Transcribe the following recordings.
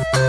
Halo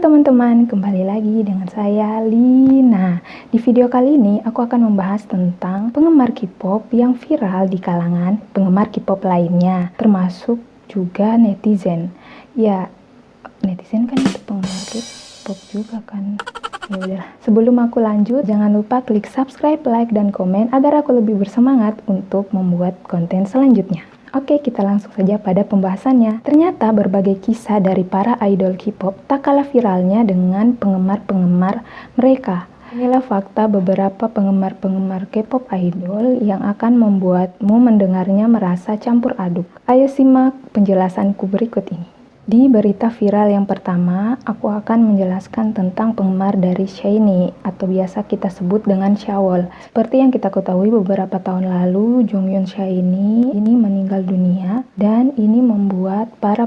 teman-teman, kembali lagi dengan saya Lina. Di video kali ini aku akan membahas tentang penggemar K-pop yang viral di kalangan penggemar K-pop lainnya, termasuk juga netizen. Ya, netizen kan itu penggemar K-pop juga kan. Ya udah, sebelum aku lanjut, jangan lupa klik subscribe, like, dan komen agar aku lebih bersemangat untuk membuat konten selanjutnya. Oke, kita langsung saja pada pembahasannya. Ternyata berbagai kisah dari para idol K-pop tak kalah viralnya dengan penggemar-penggemar mereka. Inilah fakta beberapa penggemar-penggemar K-pop idol yang akan membuatmu mendengarnya merasa campur aduk. Ayo simak penjelasanku berikut ini. Di berita viral yang pertama, aku akan menjelaskan tentang penggemar dari SHINee atau biasa kita sebut dengan Shawol. Seperti yang kita ketahui beberapa tahun lalu, Jonghyun SHINee ini meninggal dunia dan ini membuat para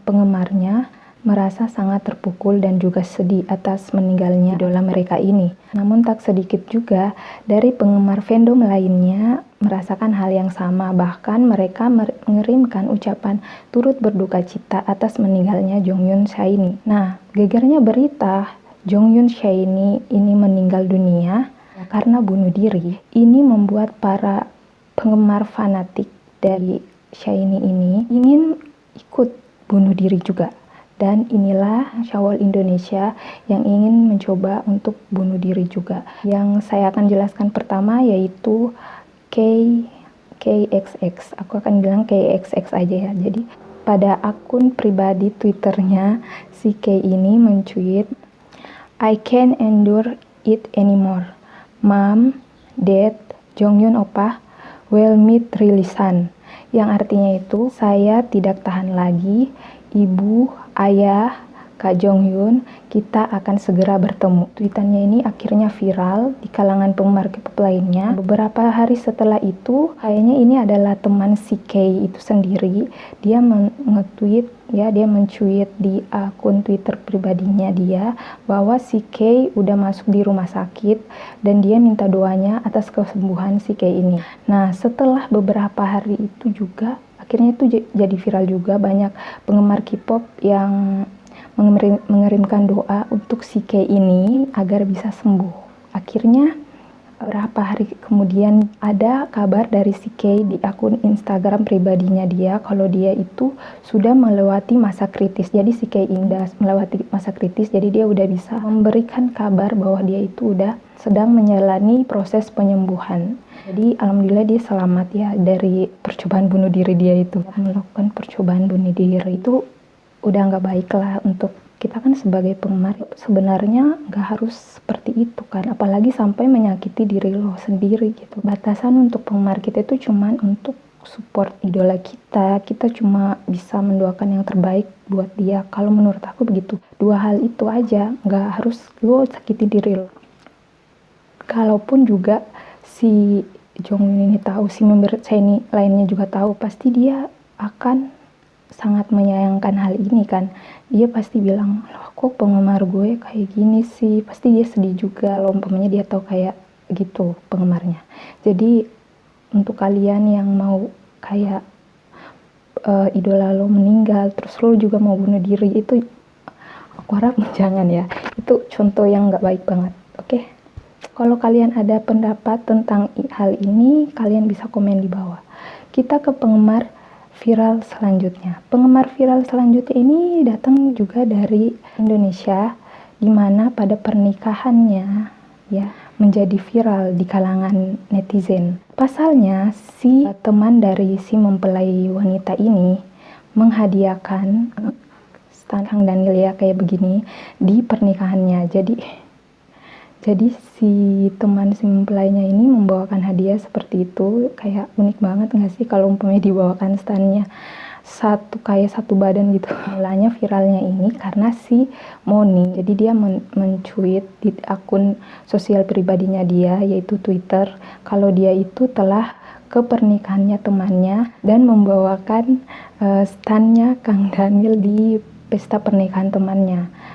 penggemarnya merasa sangat terpukul dan juga sedih atas meninggalnya idola mereka ini. Namun tak sedikit juga dari penggemar fandom lainnya merasakan hal yang sama, bahkan mereka mengirimkan ucapan turut berduka cita atas meninggalnya Jonghyun SHINee. Nah, gegernya berita Jonghyun SHINee ini meninggal dunia karena bunuh diri. Ini membuat para penggemar fanatik dari SHINee ini ingin ikut bunuh diri juga. Dan inilah Shawol Indonesia yang ingin mencoba untuk bunuh diri juga. Yang saya akan jelaskan pertama yaitu KXX. Aku akan bilang KXX aja ya. Jadi pada akun pribadi Twitternya, si K ini mencuit, "I can't endure it anymore. Mom, Dad, Jonghyun Oppa will meet rilisan." Yang artinya itu, saya tidak tahan lagi, Ibu, Ayah, Kak Jonghyun, kita akan segera bertemu. Tweetannya ini akhirnya viral di kalangan penggemar K-pop lainnya. Beberapa hari setelah itu, kayaknya ini adalah teman si K itu sendiri. Dia nge-tweet, ya, dia mencuit di akun Twitter pribadinya dia bahwa si K udah masuk di rumah sakit dan dia minta doanya atas kesembuhan si K ini. Nah, setelah beberapa hari itu juga akhirnya itu jadi viral juga, banyak penggemar K-pop yang mengirimkan doa untuk si K ini agar bisa sembuh. Akhirnya beberapa hari kemudian ada kabar dari si K di akun Instagram pribadinya dia kalau dia itu sudah melewati masa kritis. Jadi si K ini udah melewati masa kritis, jadi dia udah bisa memberikan kabar bahwa dia itu udah sedang menjalani proses penyembuhan. Jadi alhamdulillah dia selamat ya dari percobaan bunuh diri dia itu. Melakukan percobaan bunuh diri itu udah nggak baik lah untuk kita kan sebagai penggemar. Sebenarnya nggak harus seperti itu kan, apalagi sampai menyakiti diri lo sendiri gitu. Batasan untuk penggemar kita itu cuman untuk support idola kita cuma bisa mendoakan yang terbaik buat dia. Kalau menurut aku begitu, dua hal itu aja, nggak harus lo sakiti diri lo. Kalaupun juga si Jonghyun ini tahu, si member SHINee lainnya juga tahu, pasti dia akan sangat menyayangkan hal ini kan. Dia pasti bilang, loh kok penggemar gue kayak gini sih, pasti dia sedih juga loh, umpamanya dia tahu kayak gitu penggemarnya. Jadi untuk kalian yang mau kayak idola lo meninggal terus lo juga mau bunuh diri, itu aku harap jangan ya, itu contoh yang nggak baik banget. Oke, kalau kalian ada pendapat tentang hal ini, kalian bisa komen di bawah. Kita ke penggemar viral selanjutnya. Penggemar viral selanjutnya ini datang juga dari Indonesia, di mana pada pernikahannya ya menjadi viral di kalangan netizen. Pasalnya si teman dari si mempelai wanita ini menghadiahkan stan Kang Daniel ya kayak begini di pernikahannya. Jadi si teman si mempelainya ini membawakan hadiah seperti itu. Kayak unik banget gak sih kalau umpamanya dibawakan standnya satu badan gitu. Mulanya viralnya ini karena si Moni. Jadi dia mencuit di akun sosial pribadinya dia, yaitu Twitter, kalau dia itu telah ke pernikahannya temannya dan membawakan standnya Kang Daniel di pesta pernikahan temannya.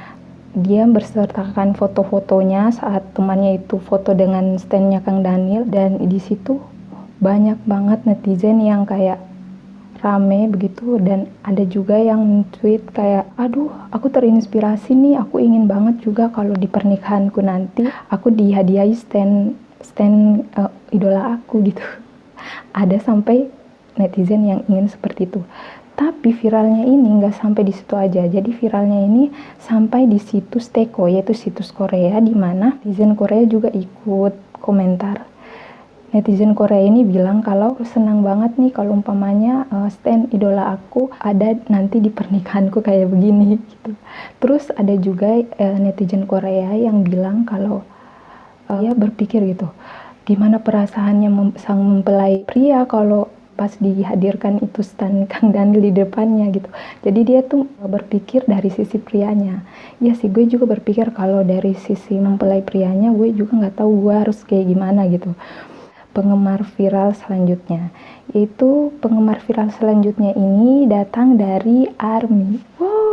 dia bersertakan foto-fotonya saat temannya itu foto dengan standnya Kang Daniel, dan di situ banyak banget netizen yang kayak rame begitu, dan ada juga yang tweet kayak, aduh aku terinspirasi nih, aku ingin banget juga kalau di pernikahanku nanti aku dihadiahi stand idola aku gitu. Ada sampai netizen yang ingin seperti itu. Tapi viralnya ini nggak sampai di situ aja. Jadi viralnya ini sampai di situs Teko, yaitu situs Korea, di mana netizen Korea juga ikut komentar. Netizen Korea ini bilang kalau senang banget nih kalau umpamanya stand idola aku ada nanti di pernikahanku kayak begini gitu. Terus ada juga netizen Korea yang bilang kalau dia berpikir gitu, gimana perasaannya sang mempelai pria kalau pas dihadirkan itu stand Kang Daniel di depannya gitu. Jadi dia tuh berpikir dari sisi prianya. Ya sih, gue juga berpikir kalau dari sisi mempelai prianya gue juga nggak tahu gue harus kayak gimana gitu. Penggemar viral selanjutnya, yaitu penggemar viral selanjutnya ini datang dari ARMY. Wow,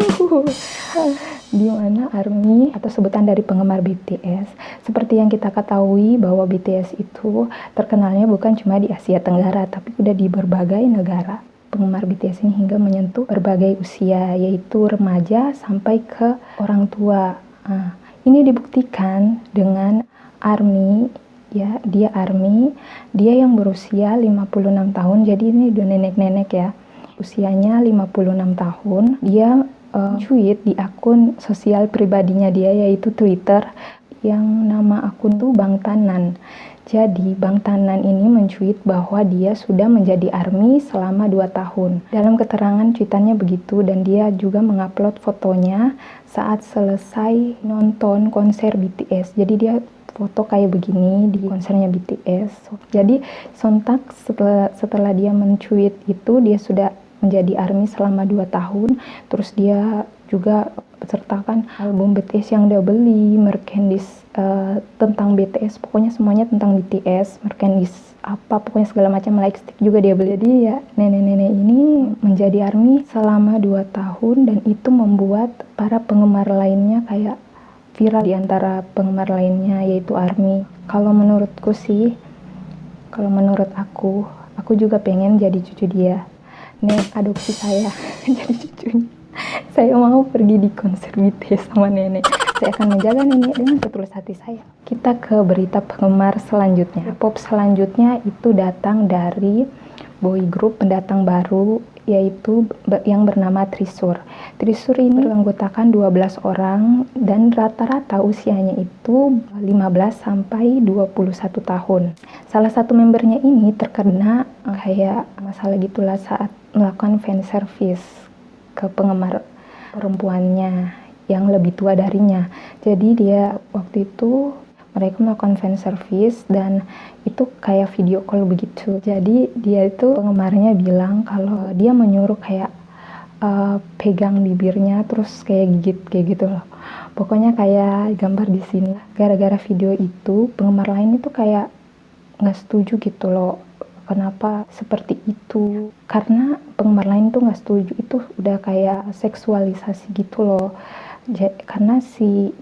di mana ARMY atau sebutan dari penggemar BTS. Seperti yang kita ketahui bahwa BTS itu terkenalnya bukan cuma di Asia Tenggara, tapi udah di berbagai negara. Penggemar BTS ini hingga menyentuh berbagai usia, yaitu remaja sampai ke orang tua. Nah, ini dibuktikan dengan ARMY. Ya, dia ARMY, dia yang berusia 56 tahun, jadi ini udah nenek-nenek ya. Usianya 56 tahun, dia tweet di akun sosial pribadinya dia, yaitu Twitter, yang nama akun tuh Bang Tanan. Jadi Bang Tanan ini mencuit bahwa dia sudah menjadi ARMY selama 2 tahun. Dalam keterangan cuitannya begitu, dan dia juga mengupload fotonya saat selesai nonton konser BTS. Jadi dia foto kayak begini di konsernya BTS. Jadi sontak setelah dia mencuit itu, dia sudah menjadi ARMY selama 2 tahun. Terus dia juga sertakan album BTS yang dia beli, merchandise tentang BTS, pokoknya semuanya tentang BTS, merchandise apa, pokoknya segala macam, lightstick juga dia beli. Jadi ya nenek-nenek ini menjadi ARMY selama 2 tahun, dan itu membuat para penggemar lainnya kayak viral di antara penggemar lainnya, yaitu ARMY. Kalau menurutku sih, kalau menurut aku juga pengen jadi cucu dia. Nenek adopsi saya jadi cucunya. Saya mau pergi di konser BTS sama nenek. Saya akan menjaga nenek dengan setulus hati saya. Kita ke berita penggemar selanjutnya. Pop selanjutnya itu datang dari boy group pendatang baru, yaitu yang bernama Trisur. Trisur ini beranggotakan 12 orang dan rata-rata usianya itu 15 sampai 21 tahun. Salah satu membernya ini terkena kayak masalah gitulah saat melakukan fan service ke penggemar perempuannya yang lebih tua darinya. Jadi dia waktu itu mereka melakukan fan service dan itu kayak video call begitu. Jadi dia itu penggemarnya bilang kalau dia menyuruh kayak pegang bibirnya terus kayak gigit kayak gitu loh. Pokoknya kayak gambar di sini. Gara-gara video itu penggemar lain itu kayak nggak setuju gitu loh. Kenapa seperti itu? Karena penggemar lain tuh nggak setuju, itu udah kayak seksualisasi gitu loh. Karena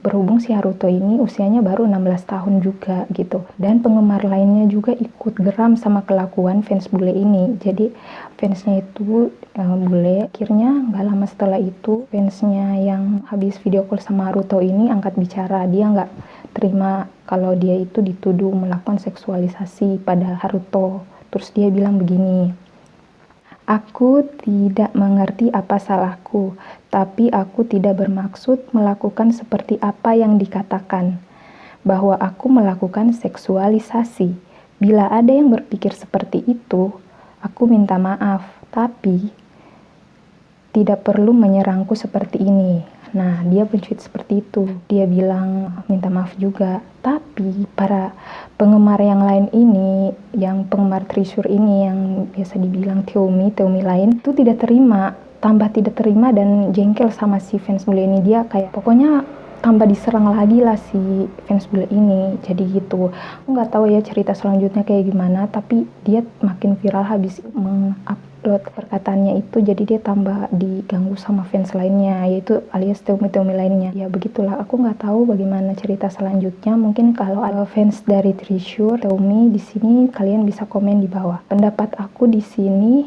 berhubung si Haruto ini usianya baru 16 tahun juga gitu, dan penggemar lainnya juga ikut geram sama kelakuan fans bule ini. Jadi fansnya itu bule. Akhirnya nggak lama setelah itu fansnya yang habis video call sama Haruto ini angkat bicara. Dia nggak terima kalau dia itu dituduh melakukan seksualisasi pada Haruto. Terus dia bilang begini, "Aku tidak mengerti apa salahku, tapi aku tidak bermaksud melakukan seperti apa yang dikatakan, bahwa aku melakukan seksualisasi. Bila ada yang berpikir seperti itu, aku minta maaf, tapi tidak perlu menyerangku seperti ini." Nah, dia mencuit seperti itu. Dia bilang minta maaf juga. Tapi para penggemar yang lain ini, yang penggemar Trisur ini yang biasa dibilang Teomi lain, itu tidak terima, tambah tidak terima dan jengkel sama si fans bule ini. Dia kayak pokoknya tambah diserang lagi lah si fans bule ini. Jadi gitu. Aku nggak tahu ya cerita selanjutnya kayak gimana, tapi dia makin viral habis upload perkataannya itu, jadi dia tambah diganggu sama fans lainnya, yaitu alias Teumi-Teumi lainnya. Ya begitulah, aku nggak tahu bagaimana cerita selanjutnya. Mungkin kalau ada fans dari Treasure Teumi di sini, kalian bisa komen di bawah. Pendapat aku di sini,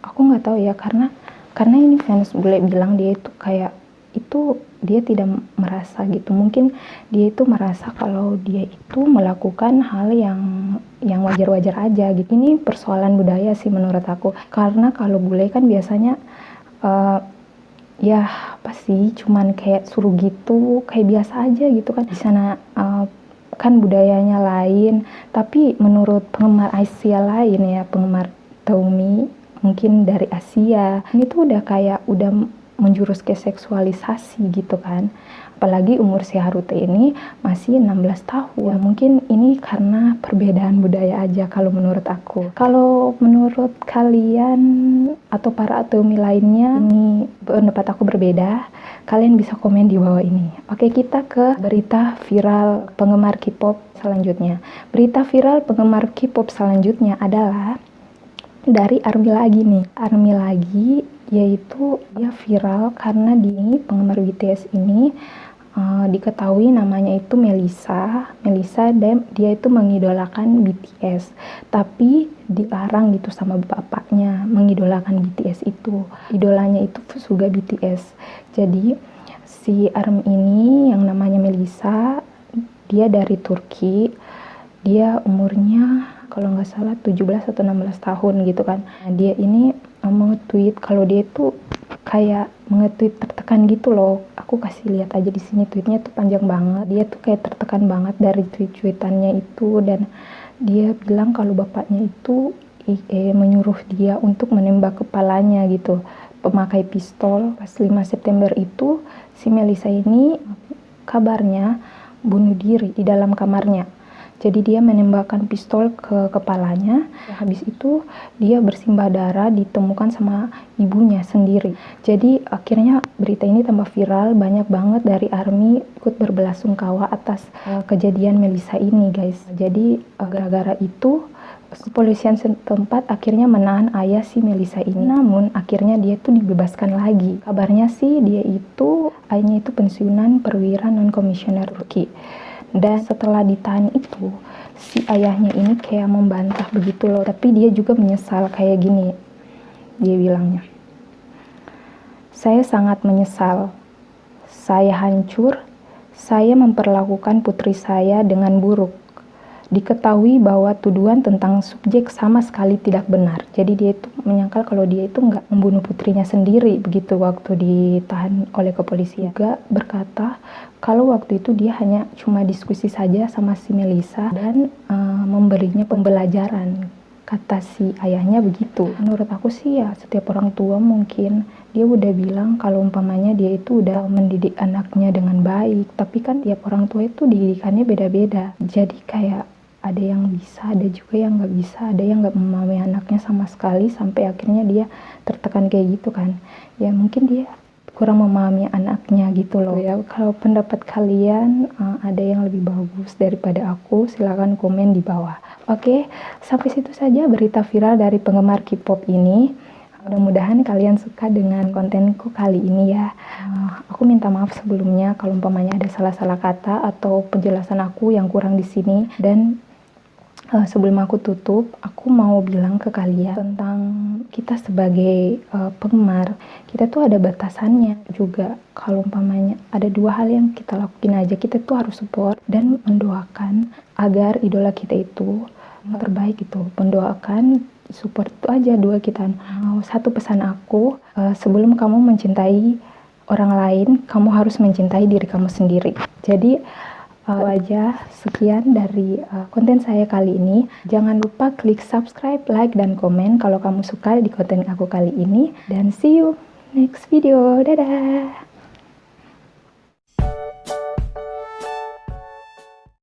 aku nggak tahu ya, karena ini fans bule bilang dia itu kayak itu dia tidak merasa gitu. Mungkin dia itu merasa kalau dia itu melakukan hal yang wajar-wajar aja gitu. Ini persoalan budaya sih menurut aku, karena kalau bule kan biasanya ya apa sih, cuman kayak suruh gitu, kayak biasa aja gitu kan. Di sana kan budayanya lain, tapi menurut penggemar Asia lain ya, penggemar Teumi mungkin dari Asia, ini tuh udah kayak udah menjurus ke seksualisasi gitu kan. Apalagi umur si Harute ini masih 16 tahun. Ya, mungkin ini karena perbedaan budaya aja kalau menurut aku. Kalau menurut kalian atau para Teumi lainnya, ini pendapat aku berbeda, kalian bisa komen di bawah ini. Oke, kita ke berita viral penggemar K-pop selanjutnya. Berita viral penggemar K-pop selanjutnya adalah dari ARMY lagi nih. ARMY lagi, yaitu dia viral karena penggemar BTS ini diketahui namanya itu Melisa, dan dia itu mengidolakan BTS, tapi dilarang gitu sama bapaknya mengidolakan BTS itu. Idolanya itu juga BTS. Jadi si ARMY ini yang namanya Melisa, dia dari Turki, dia umurnya kalau nggak salah 17 atau 16 tahun gitu kan. Nah, dia ini nge-tweet kalau dia itu kayak nge-tweet tertekan gitu loh. Aku kasih lihat aja di sini, tweetnya tuh panjang banget. Dia tuh kayak tertekan banget dari tweet-tweetannya itu, dan dia bilang kalau bapaknya itu menyuruh dia untuk menembak kepalanya gitu, pemakai pistol. Pas 5 September itu si Melisa ini kabarnya bunuh diri di dalam kamarnya. Jadi dia menembakkan pistol ke kepalanya. Habis itu dia bersimbah darah, ditemukan sama ibunya sendiri. Jadi akhirnya berita ini tambah viral, banyak banget dari ARMY ikut berbelasungkawa atas kejadian Melisa ini, guys. Jadi gara-gara itu kepolisian setempat akhirnya menahan ayah si Melisa ini. Namun akhirnya dia tuh dibebaskan lagi. Kabarnya sih dia itu, ayahnya itu pensiunan perwira non-komisioner Turki. Dan setelah ditahan itu, si ayahnya ini kayak membantah begitu loh. Tapi dia juga menyesal, kayak gini dia bilangnya. Saya sangat menyesal. Saya hancur. Saya memperlakukan putri saya dengan buruk. Diketahui bahwa tuduhan tentang subjek sama sekali tidak benar. Jadi dia itu menyangkal kalau dia itu nggak membunuh putrinya sendiri begitu waktu ditahan oleh kepolisian. Juga berkata kalau waktu itu dia hanya cuma diskusi saja sama si Melisa dan memberinya pembelajaran. Kata si ayahnya begitu. Menurut aku sih ya, setiap orang tua mungkin dia udah bilang kalau umpamanya dia itu udah mendidik anaknya dengan baik. Tapi kan tiap orang tua itu didikannya beda-beda. Jadi kayak ada yang bisa, ada juga yang nggak bisa, ada yang nggak memahami anaknya sama sekali sampai akhirnya dia tertekan kayak gitu kan. Ya mungkin dia kurang memahami anaknya gitu loh ya. Kalau pendapat kalian ada yang lebih bagus daripada aku, silakan komen di bawah. Oke, sampai situ saja berita viral dari penggemar K-pop ini. Mudah-mudahan kalian suka dengan kontenku kali ini ya. Aku minta maaf sebelumnya kalau umpamanya ada salah-salah kata atau penjelasan aku yang kurang di sini. Dan sebelum aku tutup, aku mau bilang ke kalian tentang kita sebagai penggemar. Kita tuh ada batasannya juga. Kalau umpamanya ada dua hal yang kita lakuin aja, kita tuh harus support dan mendoakan agar idola kita itu terbaik gitu. Mendoakan, support itu aja dua kita. Satu pesan aku, sebelum kamu mencintai orang lain, kamu harus mencintai diri kamu sendiri. Jadi aja sekian dari konten saya kali ini. Jangan lupa klik subscribe, like, dan komen kalau kamu suka di konten aku kali ini. Dan see you next video. Dadah!